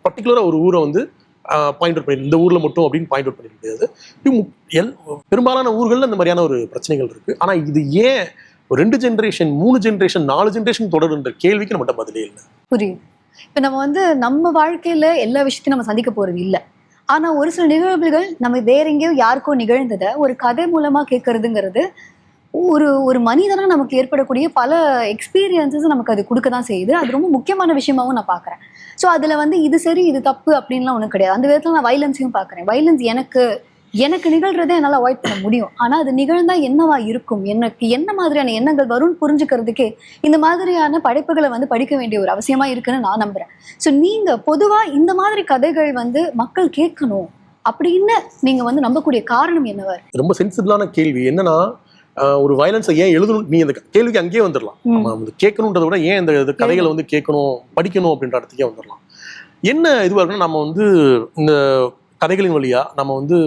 பர்டிகுலரா ஒரு ஊரை வந்து பாயிண்ட் அவுட் பண்ணி இந்த ஊர்ல மட்டும் அப்படின்னு பாயிண்ட் அவுட் பண்ண முடியாது. பெரும்பாலான ஊர்கள்ல இந்த மாதிரியான ஒரு பிரச்சனைகள் இருக்கு. ஆனா இது ஏன் 2 ஜென்ரேஷன் 3 ஜென்ரேஷன் 4 ஜென்ரேஷன் தொடருன்ற கேள்விக்கு நம்மகிட்ட பதிலே இல்லை. புரியுது. இப்ப நம்ம வந்து நம்ம வாழ்க்கையில எல்லா விஷயத்தையும் நம்ம சந்திக்க போறது இல்ல. ஆனா ஒரு சில நிகழ்வுகள் நம்ம வேற எங்கேயோ யாருக்கோ நிகழ்ந்ததை ஒரு கதை மூலமா கேட்கறதுங்கிறது ஒரு ஒரு மனிதனா நமக்கு ஏற்படக்கூடிய பல எக்ஸ்பீரியன்சஸ் நமக்கு அது கொடுக்க தான் செய்யுது. அது ரொம்ப முக்கியமான விஷயமாவும் நான் பார்க்குறேன். ஸோ அதுல வந்து இது சரி இது தப்பு அப்படின்லாம் ஒன்றும் கிடையாது. அந்த விதத்துல நான் வைலன்ஸையும் பார்க்குறேன். வைலன்ஸ் எனக்கு எனக்கு நிகழ்றதை என்னால் அவாய்ட் பண்ண முடியும். ஆனா அது நிகழ்ந்தா என்னவா இருக்கும், எனக்கு என்ன மாதிரியான எண்ணங்கள் வரும்னு புரிஞ்சுக்கிறதுக்கே இந்த மாதிரியான படைப்புகளை வந்து படிக்க வேண்டிய ஒரு அவசியமா இருக்குன்னு நான் நம்புறேன். ஸோ நீங்க பொதுவா இந்த மாதிரி கதைகள் வந்து மக்கள் கேட்கணும் அப்படின்னு நீங்க வந்து நம்பக்கூடிய காரணம் என்னவா இருக்கு? ரொம்ப சென்சிபிளான கேள்வி. என்னன்னா ஒரு வயலன்ஸை ஏன் எழுதணும், நீ அந்த கேள்விக்கு அங்கேயே வந்துடலாம். நம்ம வந்து கேட்கணுன்றதை விட ஏன் இந்த கதைகளை வந்து கேட்கணும் படிக்கணும் அப்படின்ற இடத்துக்கே வந்துடலாம். என்ன இதுவாக இருக்குன்னா, நம்ம வந்து இந்த கதைகளின் வழியா நம்ம வந்து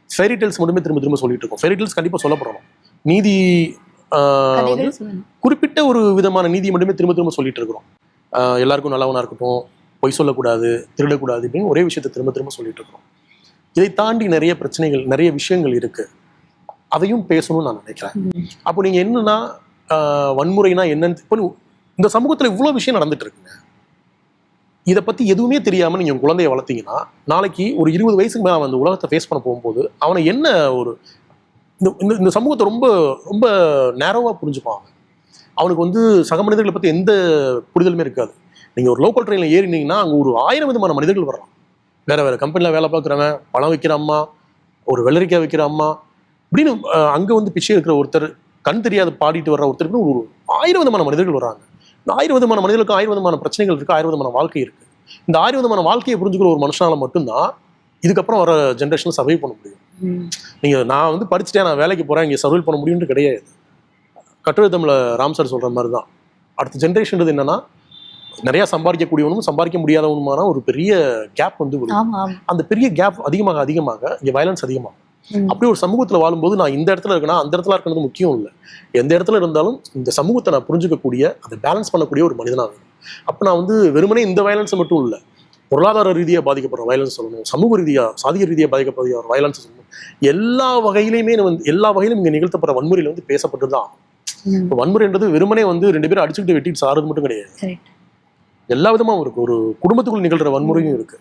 ஃபெரி டெல்ஸ் மட்டுமே திரும்ப திரும்ப சொல்லிட்டு இருக்கோம். ஃபெரி டெல்ஸ் கண்டிப்பாக சொல்லப்படணும். நீதி கதைகள் சொல்லணும். குறிப்பிட்ட ஒரு விதமான நீதியை மட்டுமே திரும்ப திரும்ப சொல்லிட்டு இருக்கிறோம். எல்லாருக்கும் நல்லவனா இருக்கட்டும், பொய் சொல்லக்கூடாது, திருடக்கூடாது அப்படின்னு ஒரே விஷயத்தை திரும்ப திரும்ப சொல்லிட்டு இருக்கிறோம். இதை தாண்டி நிறைய பிரச்சனைகள், நிறைய விஷயங்கள் இருக்கு. அதையும் பேசணும்னு நான் நினைக்கிறேன். அப்போ நீங்க என்னன்னா வன்முறைனா என்னன்னு, இப்போ இந்த சமூகத்துல இவ்வளவு விஷயம் நடந்துட்டு இருக்குங்க. இதை பத்தி எதுவுமே தெரியாம நீங்க உங்க குழந்தைய வளர்த்தீங்கன்னா, நாளைக்கு ஒரு 20 வயசுக்கு மேல அந்த உலகத்தை ஃபேஸ் பண்ண போகும்போது அவனை என்ன ஒரு இந்த சமூகத்தை ரொம்ப ரொம்ப நேரோவா புரிஞ்சுப்பாங்க. அவனுக்கு வந்து சக மனிதர்களை பத்தி எந்த புரிதலுமே இருக்காது. நீங்க ஒரு லோக்கல் ட்ரெயின்ல ஏறினீங்கன்னா அங்க ஒரு 1000 விதமான மனிதர்கள் வர்றான். வேற வேற கம்பெனில வேலை பார்க்குறவன், பழம் வைக்கிற அம்மா, ஒரு வெள்ளரிக்காய் வைக்கிற அம்மா அப்படின்னு அங்க வந்து பிச்சை இருக்கிற ஒருத்தர், கண் தெரியாத பாடிட்டு வர்ற ஒருத்தருக்கு ஒரு 1000 விதமான மனிதர்கள் வர்றாங்க. இந்த 1000 விதமான மனிதர்களுக்கு 1000 விதமான பிரச்சனைகள் இருக்கு, 1000 விதமான வாழ்க்கை இருக்கு. இந்த 1000 விதமான வாழ்க்கையை புரிஞ்சுக்கிற ஒரு மனுஷனால மட்டும்தான் இதுக்கப்புறம் வர ஜென்ரேஷன்ல சர்வை பண்ண முடியும். நீங்க நான் வந்து படிச்சுட்டேன், நான் வேலைக்கு போறேன், இங்க சர்வை பண்ண முடியும்னு கிடையாது. கட்டுரை தமிழ ராம் சார் சொல்ற மாதிரி தான் அடுத்த ஜென்ரேஷன்றது என்னன்னா, நிறைய சம்பாதிக்கக்கூடியவனும் சம்பாதிக்க முடியாதவனுமான ஒரு பெரிய கேப் வந்து அந்த பெரிய கேப் அதிகமாக அதிகமாக இங்க வயலன்ஸ் அதிகமாகும். அப்படி ஒரு சமூகத்துல வாழும்போது நான் இந்த இடத்துல இருக்கேன்னா அந்த இடத்துல இருக்கிறது முக்கியம் இல்லை. எந்த இடத்துல இருந்தாலும் இந்த சமூகத்தை நான் புரிஞ்சுக்கக்கூடிய, அதை பேலன்ஸ் பண்ணக்கூடிய ஒரு மனிதனா வேணும். அப்போ நான் வந்து வெறுமனே இந்த வயலன்ஸ் மட்டும் இல்லை, பொருளாதார ரீதியாக பாதிக்கப்படுற வயலன்ஸ் சொல்லணும், சமூக ரீதியாக சாதிய ரீதியாக பாதிக்கப்படுற ஒரு வயலன்ஸ் சொல்லணும். எல்லா வகையிலுமே வந்து எல்லா வகையிலும் இங்கே நிகழ்த்தப்படுற வன்முறையில் வந்து பேசப்பட்டு தான் ஆகும். இப்போ வன்முறைன்றது வெறுமனே வந்து 2 பேரும் அடிச்சுக்கிட்டு வெட்டிட்டு சாறது மட்டும் கிடையாது. எல்லா விதமாகவும் இருக்கு. ஒரு குடும்பத்துக்குள் நிகழ்கிற வன்முறையும் இருக்கு.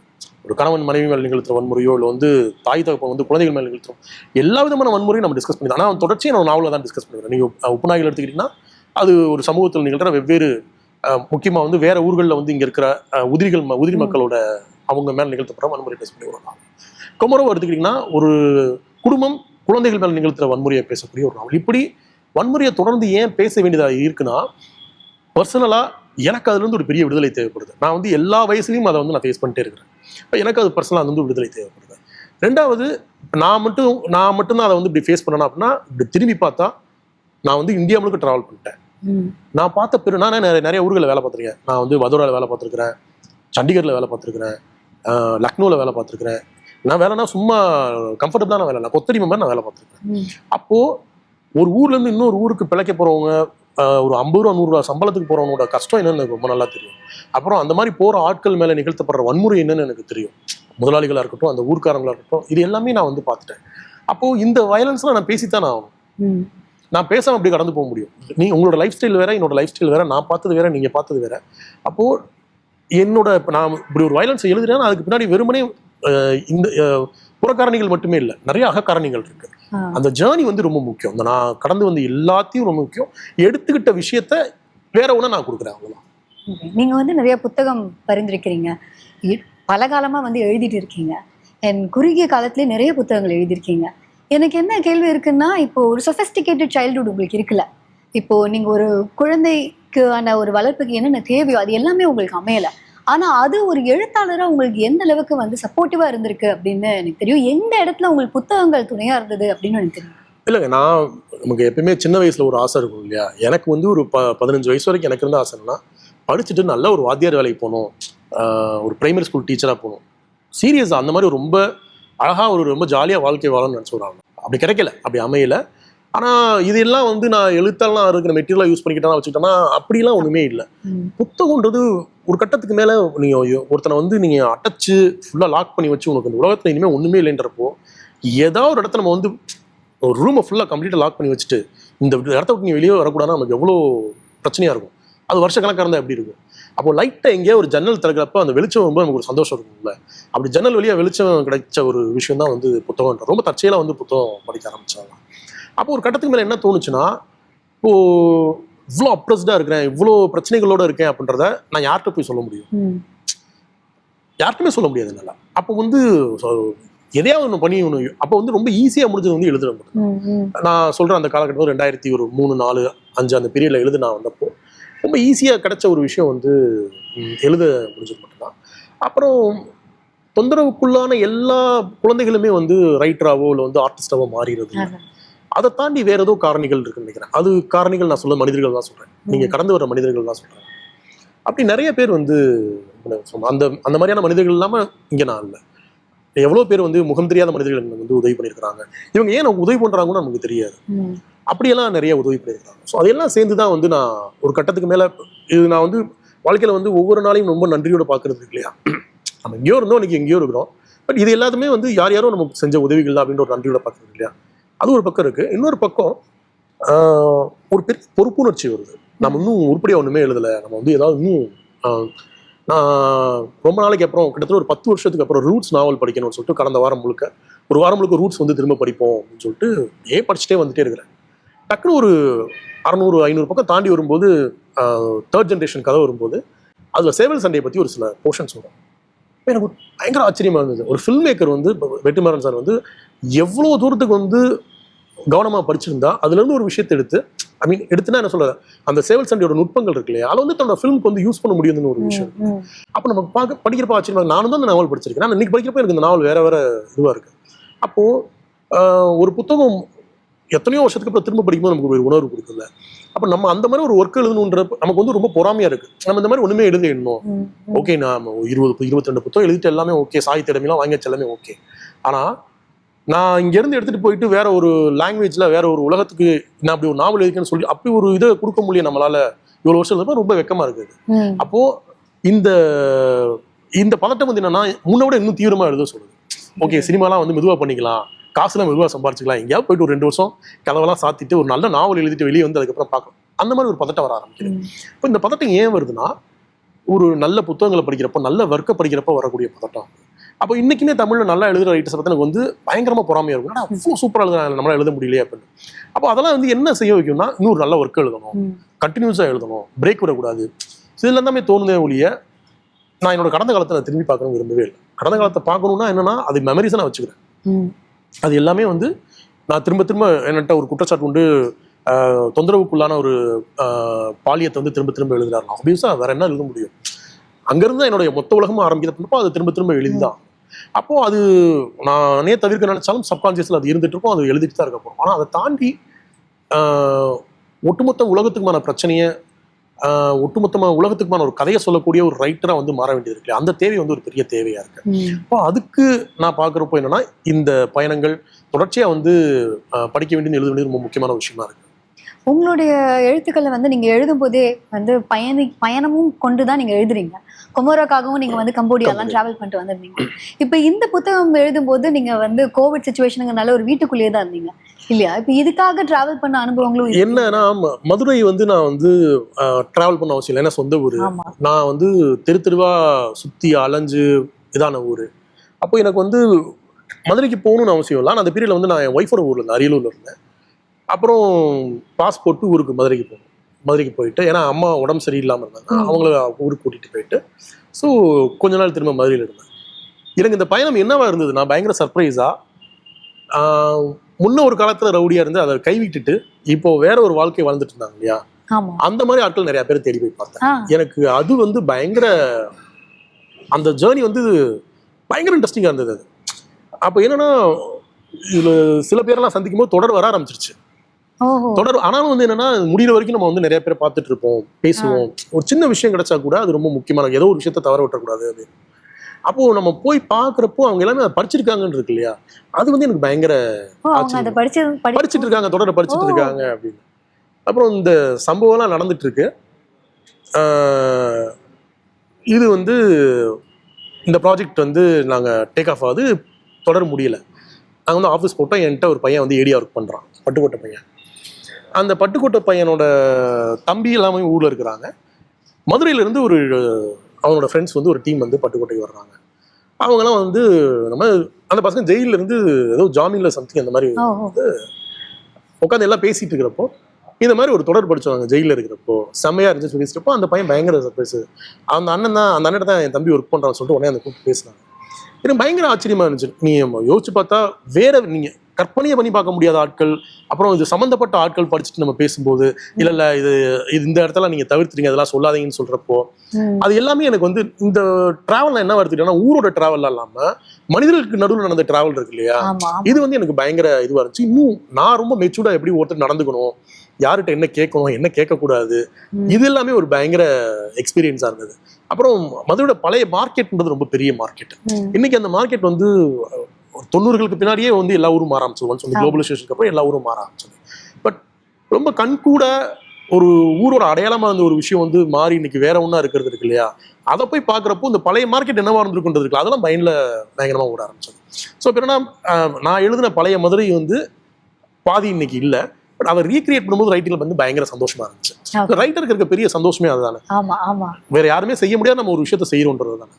ஒரு கணவன் மனைவி மேல் நிகழ்த்துற வன்முறையோ, இல்லை வந்து தாய் தகப்பன் வந்து குழந்தைகள் மேல் நிகழ்த்துறோம். எல்லா விதமான வன்முறையும் நம்ம டிஸ்கஸ் பண்ணி, ஆனால் தொடர்ச்சியாக நான் நாவலில் தான் டிஸ்கஸ் பண்ணுறேன். நீங்கள் உப்புநாய்கள் எடுத்துக்கிட்டிங்கன்னா அது ஒரு சமூகத்தில் நிகழ்கிற வெவ்வேறு முக்கியமாக வந்து வேற ஊர்களில் வந்து இங்கே இருக்கிற உதிரி மக்களோட அவங்க மேல் நிகழ்த்தப்படுற வன்முறை டிஸ்கஸ் பண்ணி ஒரு நாவல். கொமரோவை எடுத்துக்கிட்டிங்கன்னா ஒரு குடும்பம் குழந்தைகள் மேல் நிகழ்த்துற வன்முறையை பேசக்கூடிய ஒரு நாவல். இப்படி வன்முறையை தொடர்ந்து ஏன் பேச வேண்டியதாக இருக்குன்னா, பர்சனலாக எனக்கு அதுலேருந்து ஒரு பெரிய விடுதலை தேவைப்படுது. நான் வந்து எல்லா வயசுலையும் அதை வந்து நான் ஃபேஸ் பண்ணிட்டே இருக்கிறேன். இப்போ எனக்கு அது பர்சனலாக வந்து விடுதலை தேவைப்படுது. ரெண்டாவது, நான் மட்டும்தான் அதை வந்து இப்படி ஃபேஸ் பண்ணணும் அப்படின்னா, இப்படி திரும்பி பார்த்தா நான் வந்து இந்தியா முழுக்க ட்ராவல் பண்ணிட்டேன். நான் பார்த்த நான் நிறைய ஊர்களில் வேலை பார்த்துருக்கேன். நான் வந்து வதோராவில் வேலை பார்த்துருக்கிறேன், சண்டிகரில் வேலை பார்த்துருக்கிறேன், லக்னோவில் வேலை பார்த்துருக்கிறேன். நான் வேலைனா சும்மா கம்ஃபர்டபுளான வேலை, நான் கொத்தடிமை மாதிரி நான் வேலை பார்த்துருக்கேன். அப்போது ஒரு ஊர்லேருந்து இன்னொரு ஊருக்கு பிழைக்க போகிறவங்க, ஒரு 50 ரூபா 100 ரூபா சம்பளத்துக்கு போகிறவனோட கஷ்டம் என்னன்னு எனக்கு ரொம்ப நல்லா தெரியும். அப்புறம் அந்த மாதிரி போகிற ஆட்கள் மேலே நிகழ்த்தப்படுற வன்முறை என்னன்னு எனக்கு தெரியும். முதலாளிகளாக இருக்கட்டும், அந்த ஊர்க்காரங்களாக இருக்கட்டும், இது எல்லாமே நான் வந்து பார்த்துட்டேன். அப்போது இந்த வயலன்ஸ்லாம் நான் பேசித்தான் ஆகணும். நான் பேசாமல் அப்படி கடந்து போக முடியும். உங்களோட லைஃப் ஸ்டைல் வேற, என்னோட லைஃப் ஸ்டைல் வேற, நான் பார்த்தது வேற, நீங்கள் பார்த்தது வேற. அப்போது இப்போ நான் இப்படி ஒரு வயலன்ஸ் எழுதுறேன்னா அதுக்கு பின்னாடி வெறுமனே இந்த புறக்காரணிகள் மட்டுமே இல்லை, நிறைய அகக்காரணிகள் இருக்கு. அந்த ஜேர்னி வந்து ரொம்ப முக்கியம். இந்த நான் கடந்து வந்து எல்லாத்தையும் ரொம்ப முக்கியம். எடுத்துக்கிட்ட விஷயத்த வேற ஒன்று நான் கொடுக்குறேன், அவ்வளோதான். நீங்க வந்து நிறைய புத்தகம் பரிந்துரைக்கிறீங்க, பல காலமா வந்து எழுதிட்டு இருக்கீங்க, என் குறுகிய காலத்திலே நிறைய புத்தகங்கள் எழுதியிருக்கீங்க. எனக்கு என்ன கேள்வி இருக்குன்னா, இப்போ ஒரு சொஃபஸ்டிகேட்டட் சைல்டுஹுட் உங்களுக்கு இருக்குல்ல, இப்போ நீங்க ஒரு குழந்தைக்கு ஆன ஒரு வளர்ப்புக்கு என்னென்ன தேவையோ அது எல்லாமே உங்களுக்கு அமையல. ஆனா அது ஒரு எழுத்தாளரா உங்களுக்கு எந்த அளவுக்கு வந்து சப்போர்ட்டிவா இருந்திருக்கு அப்படின்னு எனக்கு தெரியும். எந்த இடத்துல உங்களுக்கு புத்தகங்கள் துணையா இருந்தது அப்படின்னு எனக்கு தெரியும். இல்லைங்க, நமக்கு எப்பயுமே சின்ன வயசுல ஒரு ஆசை இருக்கும் இல்லையா? எனக்கு வந்து ஒரு 15 வயசு வரைக்கும் எனக்கு இருந்த ஆசைன்னா, படிச்சுட்டு நல்ல ஒரு வாத்தியார் வேலைக்கு போகணும், ஒரு பிரைமரி ஸ்கூல் டீச்சராக போகணும். சீரியஸாக அந்த மாதிரி ரொம்ப அழகாக ரொம்ப ஜாலியாக வாழ்க்கை வாழணும்னு நினச்சி வராங்க. அப்படி கிடைக்கல, அப்படி அமையல. ஆனால் இதெல்லாம் வந்து நான் எழுத்தாலாம் இருக்கிற மெட்டீரியலாக யூஸ் பண்ணிக்கிட்டேன்னா வச்சுக்கிட்டேன்னா அப்படிலாம் ஒன்றுமே இல்லை. புத்தகன்றது ஒரு கட்டத்துக்கு மேலே நீங்கள் ஒருத்தனை வந்து நீங்கள் அடைச்சு ஃபுல்லாக லாக் பண்ணி வச்சு உனக்கு இந்த உலகத்தில் இனிமேல் ஒன்றுமே இல்லைன்றப்போ, ஏதாவது ஒரு இடத்துல நம்ம வந்து ஒரு ரூமை ஃபுல்லாக கம்ப்ளீட்டாக லாக் பண்ணி வச்சுட்டு இந்த இடத்த விட்டு நீ வெளியே வரக்கூடாதுன்னா நமக்கு எவ்வளோ பிரச்சனையாக இருக்கும். அது வருஷக்கணக்காக இருந்தால் எப்படி இருக்கும்? அப்போ லைட்டா எங்கேயோ ஒரு ஜன்னல் திறக்கிறப்ப அந்த வெளிச்சம் ரொம்ப நமக்கு ஒரு சந்தோஷம் இருக்கும்ல. அப்படி ஜன்னல் வழியா வெளிச்சம் கிடைச்ச ஒரு விஷயம் தான் வந்து புத்தகம். ரொம்ப தற்செயலா வந்து புத்தகம் படிக்க ஆரம்பிச்சாங்க. அப்போ ஒரு கட்டத்துக்கு மேல என்ன தோணுச்சுன்னா, இப்போ இவ்வளோ அப்ரெஸ்டா இருக்கிறேன், இவ்வளோ பிரச்சனைகளோட இருக்கேன் அப்படின்றத நான் யார்கிட்ட போய் சொல்ல முடியும்? யார்கிட்டயுமே சொல்ல முடியாது என்னால. அப்போ வந்து எதையாவது ஒன்று பண்ணி ஒன்று அப்போ வந்து ரொம்ப ஈஸியா முடிஞ்சது வந்து எழுதுற மட்டும். நான் சொல்றேன் அந்த காலகட்டம் 2003, 4, 5 அந்த பீரியட்ல எழுது நான் வந்தப்போ ரொம்ப ஈஸியா கிடைச்ச ஒரு விஷயம் வந்து எழுத முடிஞ்சது மட்டும்தான். அப்புறம் தொந்தரவுக்குள்ளான எல்லா குழந்தைகளுமே வந்து ரைட்டராவோ இல்லை வந்து ஆர்டிஸ்டாவோ மாறிடுறது. அதை தாண்டி வேற ஏதோ காரணிகள் இருக்குன்னு நினைக்கிறேன். அது காரணிகள் நான் சொல்ல மனிதர்கள் தான் சொல்றேன். நீங்க கடந்து வர மனிதர்கள் தான் சொல்றேன். அப்படி நிறைய பேர் வந்து அந்த அந்த மாதிரியான மனிதர்கள் இல்லாம இங்க நான் இல்லை. எவ்வளவு பேர் வந்து முகம் தெரியாத மனிதர்கள் எனக்கு வந்து உதவி பண்ணியிருக்கிறாங்க. இவங்க ஏன் நமக்கு உதவி பண்றாங்கன்னு நமக்கு தெரியாது. அப்படியெல்லாம் நிறைய உதவி பண்ணியிருக்காங்க. ஸோ அதெல்லாம் சேர்ந்துதான் வந்து நான் ஒரு கட்டத்துக்கு மேல இது நான் வந்து வாழ்க்கையில வந்து ஒவ்வொரு நாளையும் ரொம்ப நன்றியோட பாக்குறது இருக்கு இல்லையா. நம்ம எங்கேயோ இருந்தோம், இன்னைக்கு எங்கேயோ இருக்கிறோம். பட் இது எல்லாத்துமே வந்து யார் யாரோ நமக்கு செஞ்ச உதவிகள் தான் அப்படின்ற ஒரு நன்றியோட பாக்குறது இல்லையா. அது ஒரு பக்கம் இருக்கு. இன்னொரு பக்கம் ஒரு பெரிய பொறுப்புணர்ச்சி வருது. நம்ம இன்னும் உருப்படியா ஒண்ணுமே எழுதலை. நம்ம வந்து ஏதாவது இன்னும் நான் ரொம்ப நாளைக்கு அப்புறம் கிட்டத்தட்ட ஒரு 10 வருஷத்துக்கு அப்புறம் ரூட்ஸ் நாவல் படிக்கணும்னு சொல்லிட்டு கடந்த வாரம் முழுக்க ஒரு வாரம் முழுக்க ரூட்ஸ் வந்து திரும்ப படிப்போம் அப்படின்னு சொல்லிட்டு படிச்சுட்டே வந்துட்டே இருக்கிறேன். டக்குனு ஒரு 600-500 பக்கம் தாண்டி வரும்போது 3rd ஜென்ரேஷன் கதை வரும்போது அதுல சேவல் சண்டையை பத்தி ஒரு சில போர்ஷன்ஸ் வரும். எனக்கு பயங்கர ஆச்சரியமா இருந்தது. ஒரு ஃபில்ம் மேக்கர் வந்து வெற்றிமாறன் சார் வந்து எவ்வளவு தூரத்துக்கு வந்து கவனமா படிச்சிருந்தா அதுல இருந்து ஒரு விஷயத்தை எடுத்துனா என்ன சொல்றது, அந்த சேவல் சண்டையோட நுட்பங்கள் இருக்கு இல்லையா, அதை வந்து தன்னோட ஃபிலிமுக்கு வந்து யூஸ் பண்ண முடியுதுன்னு ஒரு விஷயம். அப்போ நம்ம படிக்கிறப்ப ஆச்சரியமா, நானும் தான் அந்த நாவல் படிச்சிருக்கேன். நான் இன்னைக்கு படிக்கிறப்ப எனக்கு இந்த நாவல் வேற வேற இதுவா இருக்கு. அப்போ ஒரு புத்தகம் எத்தனையோ வருஷத்துக்கு அப்புறம் திரும்ப படிக்கும்போது நமக்கு ஒரு உணர்வு கொடுக்குல்ல. அப்ப நம்ம அந்த மாதிரி ஒரு ஒர்க் எழுதணுன்ற நமக்கு வந்து ரொம்ப பொறாமையா இருக்கு. நம்ம இந்த மாதிரி ஒண்ணுமே எழுதணும். ஓகே, நான் 20-22 புத்தகம் எழுதிட்டு எல்லாமே ஓகே, சாகித்ய அகாடமிலாம் வாங்கியாச்சு, எல்லாமே ஓகே. ஆனா நான் இங்க இருந்து எடுத்துட்டு போயிட்டு வேற ஒரு லாங்குவேஜ்ல வேற ஒரு உலகத்துக்கு நான் அப்படி ஒரு நாவல் எழுதிக்கன்னு சொல்லி அப்படி ஒரு இதை கொடுக்க முடியும் நம்மளால இவ்வளவு வருஷம் ரொம்ப வெக்கமா இருக்குது. அப்போ இந்த இந்த பதட்டம் வந்து என்னன்னா முன்ன விட இன்னும் தீவிரமா எழுத சொல்லுது. ஓகே, சினிமாலாம் வந்து மெதுவா பண்ணிக்கலாம், காசுலாம் மெதுவா சம்பாரிச்சுக்கலாம், எங்கேயாவது போயிட்டு ஒரு 2 வருஷம் கதவெல்லாம் சாத்திட்டு ஒரு நல்ல நாவல் எழுதிட்டு வெளியே வந்து அதுக்கப்புறம் பார்க்கலாம், அந்த மாதிரி ஒரு பதட்டம் வர ஆரம்பிக்குது. இப்போ இந்த பதட்டம் ஏன் வருதுன்னா, ஒரு நல்ல புத்தகங்களை படிக்கிறப்போ நல்ல வர்க்க படிக்கிறப்போ வரக்கூடிய பதட்டம். அப்போ இன்னைக்குமே தமிழ்ல நல்லா எழுதுற ரைட்டர்ஸ் பத்தி எனக்கு வந்து பயங்கரமா பொறாமையா இருக்கும். அவ்வளோ சூப்பரா எழுதுறாங்க, நம்மளால எழுத முடியலையே அப்படின்னு. அப்போ அதெல்லாம் வந்து என்ன செய்ய வைக்கும்னா, இன்னொரு நல்ல ஒர்க் எழுதணும், கண்டினியூஸா எழுதணும், பிரேக் விடக்கூடாது. இதுல எல்லாமே தோணுதே ஒழிய நான் என்னோட கடந்த காலத்தை நான் திரும்பி பார்க்கணும் விரும்பவே இல்லை. கடந்த காலத்தை பார்க்கணும்னா என்னன்னா, அது மெமரிஸை நான் வச்சுக்கிறேன். அது எல்லாமே வந்து நான் திரும்ப திரும்ப என்கிட்ட ஒரு குற்றச்சாட்டு உண்டு, தொந்தரவுக்குள்ளான ஒரு பாலியத்தை வந்து திரும்ப திரும்ப எழுதுறாரு. ஆப்வியஸா வேற என்ன எழுத முடியும்? அங்கிருந்து என்னுடைய மொத்த உலகமும் ஆரம்பிக்கிறப்போ அது திரும்ப திரும்ப எழுதிதான். அப்போ அது நானே தவிர்க்க நினைச்சாலும் சப்கான்சியஸ்ல அது இருந்துட்டு இருக்கும், அது எழுதிட்டு தான் இருக்க போறோம். ஆனா அதை தாண்டி ஒட்டுமொத்த உலகத்துக்குமான பிரச்சனையை, ஒட்டுமொத்தமான உலகத்துக்குமான ஒரு கதையை சொல்லக்கூடிய ஒரு ரைட்டரா வந்து மாற வேண்டியது இருக்கு. அந்த தேவை வந்து ஒரு பெரிய தேவையா இருக்கு. அப்போ அதுக்கு நான் பாக்குறப்போ என்னன்னா, இந்த பயணங்கள் தொடர்ச்சியா வந்து படிக்க வேண்டியது, எழுத வேண்டியது ரொம்ப முக்கியமான விஷயமா இருக்கு. உங்களுடைய எழுத்துக்களை வந்து நீங்க எழுதும் போதே வந்து பயணமும் கொண்டுதான் நீங்க எழுதுறீங்க. கொமோரோக்காகவும் நீங்க வந்து கம்போடியாலாம் டிராவல் பண்ணிட்டு வந்திருந்தீங்க. இப்ப இந்த புத்தகம் எழுதும் போது நீங்க வந்து கோவிட் சிச்சுவேஷனுங்கனால ஒரு வீட்டுக்குள்ளேயே தான் இருந்தீங்க இல்லையா? இப்ப இதுக்காக டிராவல் பண்ண அனுபவங்களும் என்னன்னா, மதுரை வந்து நான் வந்து டிராவல் பண்ண அவசியம் இல்லை, ஏன்னா சொந்த ஊரு. நான் வந்து தெருவா சுத்தி அலைஞ்சு இதான ஊரு. அப்போ எனக்கு வந்து மதுரைக்கு போகணும்னு அவசியம் இல்லை. அந்த பீரியட்ல வந்து நான் என் ஒய்ஃபோட ஊர்ல இருந்தேன், அரியலூர்ல இருந்தேன். அப்புறம் பாஸ்போர்ட் ஊருக்கு மதுரைக்கு போகணும். மதுரைக்கு போயிட்டு, ஏன்னா அம்மா உடம்பு சரியில்லாமல் இருந்தாங்க, அவங்கள ஊருக்கு கூட்டிட்டு போயிட்டு ஸோ கொஞ்ச நாள் திரும்ப மதுரையில் இருந்தேன். எனக்கு இந்த பயணம் என்னவா இருந்தது, நான் பயங்கர சர்ப்ரைஸா, முன்ன ஒரு காலத்துல ரவுடியா இருந்து அதை கைவிட்டுட்டு இப்போ வேற ஒரு வாழ்க்கை வாழ்ந்துட்டு இருந்தாங்க இல்லையா, அந்த மாதிரி ஆட்கள் நிறைய பேர் தேடி போய் பார்த்தேன். எனக்கு அது வந்து பயங்கர, அந்த ஜேர்னி வந்து பயங்கர இன்ட்ரெஸ்டிங்கா இருந்தது. அது அப்போ என்னன்னா, இதுல சில பேரெல்லாம் சந்திக்கும் போது தொடர் வர ஆரம்பிச்சிருச்சு. தொடர் ஆனாலும் வந்து என்னன்னா, முடிகிற வரைக்கும் நம்ம வந்து நிறைய பேரை பார்த்துட்டு இருப்போம், பேசுவோம். ஒரு சின்ன விஷயம் கிடைச்சா கூட அது ரொம்ப முக்கியமான, ஏதோ ஒரு விஷயத்த தவற விட்டக்கூடாது அது. அப்போ நம்ம போய் பாக்குறப்போ அவங்க எல்லாமே அதை படிச்சிருக்காங்கன்னு இருக்கு இல்லையா, அது வந்து எனக்கு பயங்கர படிச்சுட்டு இருக்காங்க, தொடரை படிச்சுட்டு இருக்காங்க அப்படின்னு. அப்புறம் இந்த சம்பவம் எல்லாம் நடந்துட்டு இருக்கு. இது வந்து இந்த ப்ராஜெக்ட் வந்து நாங்க டேக் ஆஃப் ஆகுது, தொடர முடியல. நாங்கள் வந்து ஆஃபீஸ் போட்டோம், என்கிட்ட ஒரு பையன் வந்து ஏடியா ஒர்க் பண்ணுறான், பட்டுக்கோட்டை பையன். அந்த பட்டுக்கோட்டை பையனோட தம்பி எல்லாமே ஊரில் இருக்கிறாங்க. மதுரையில இருந்து ஒரு அவனோட ஃப்ரெண்ட்ஸ் வந்து ஒரு டீம் வந்து பட்டுக்கோட்டைக்கு வர்றாங்க. அவங்கெல்லாம் வந்து நம்ம அந்த பசங்க ஜெயில இருந்து ஏதோ ஜாமீன்ல சம்திங் அந்த மாதிரி உட்காந்து எல்லாம் பேசிட்டு இருக்கிறப்போ இந்த மாதிரி ஒரு தொடர் படிச்சவங்க ஜெயில இருக்கிறப்போ செம்மையா இருந்துச்சு பேசிட்டப்போ அந்த பையன் பயங்கர சர்ப்ரைஸ். அந்த அண்ணன் தான் என் தம்பி ஒர்க் பண்றான்னு சொல்லிட்டு உடனே அந்த கூப்பிட்டு பேசினாங்க. எனக்கு பயங்கர ஆச்சரியமா இருந்துச்சு. நீ யோசிச்சு பார்த்தா வேற நீங்க கற்பனையை பண்ணி பார்க்க முடியாத ஆட்கள், அப்புறம் இது சம்மந்தப்பட்ட ஆட்கள் படிச்சுட்டு நம்ம பேசும்போது இல்ல இது இந்த இடத்துல நீங்க தவிர்த்துறீங்க அதெல்லாம் சொல்லாதீங்கன்னு சொல்றப்போ அது எல்லாமே எனக்கு வந்து இந்த டிராவல் என்ன வருதுன்னா ஊரோட டிராவல் இல்லாம மனிதர்களுக்கு நடுவில் நடந்த டிராவல் இருக்கு இல்லையா, இது வந்து எனக்கு பயங்கர இதுவா இருந்துச்சு. இன்னும் நான் ரொம்ப மெச்சூர்டா எப்படி ஒருத்தர் நடந்துக்கணும், யார்கிட்ட என்ன கேட்கணும் என்ன கேட்கக்கூடாது, இது எல்லாமே ஒரு பயங்கர எக்ஸ்பீரியன்ஸா இருந்தது. அப்புறம் மதுரையோட பழைய மார்க்கெட்ன்றது ரொம்ப பெரிய மார்க்கெட். இன்னைக்கு அந்த மார்க்கெட் வந்து 90களுக்கு பின்னாடியே வந்து எல்லா ஊரும் மாற ஆரம்பிச்சு, குளோபலைசேஷனுக்கு அப்புறம் எல்லா ஊரும் மாற ஆரம்பிச்சது. பட் ரொம்ப கண்கூட ஒரு ஊரோட அடையாளமா இருந்த ஒரு விஷயம் வந்து மாறி இன்னைக்கு வேற ஒண்ணா இருக்கிறது இருக்கு இல்லையா, அதை போய் பாக்குறப்போ இந்த பழைய மார்க்கெட் என்னவா இருந்திருக்குன்றது இருக்கு, அதெல்லாம் மைண்ட்ல பயங்கரமா ஓட ஆரம்பிச்சது. ஸோ இப்போ என்னன்னா நான் எழுதின பழைய மதுரை வந்து பாதி இன்னைக்கு இல்லை, பட் அதை ரீக்ரியேட் பண்ணும்போது ரைட்டிங்ல வந்து பயங்கர சந்தோஷமா இருந்துச்சு. ரைட்டருக்கு இருக்க பெரிய சந்தோஷமே அதுதானே, வேற யாருமே செய்ய முடியாது, நம்ம ஒரு விஷயத்த செய்யறோன்றது தானே.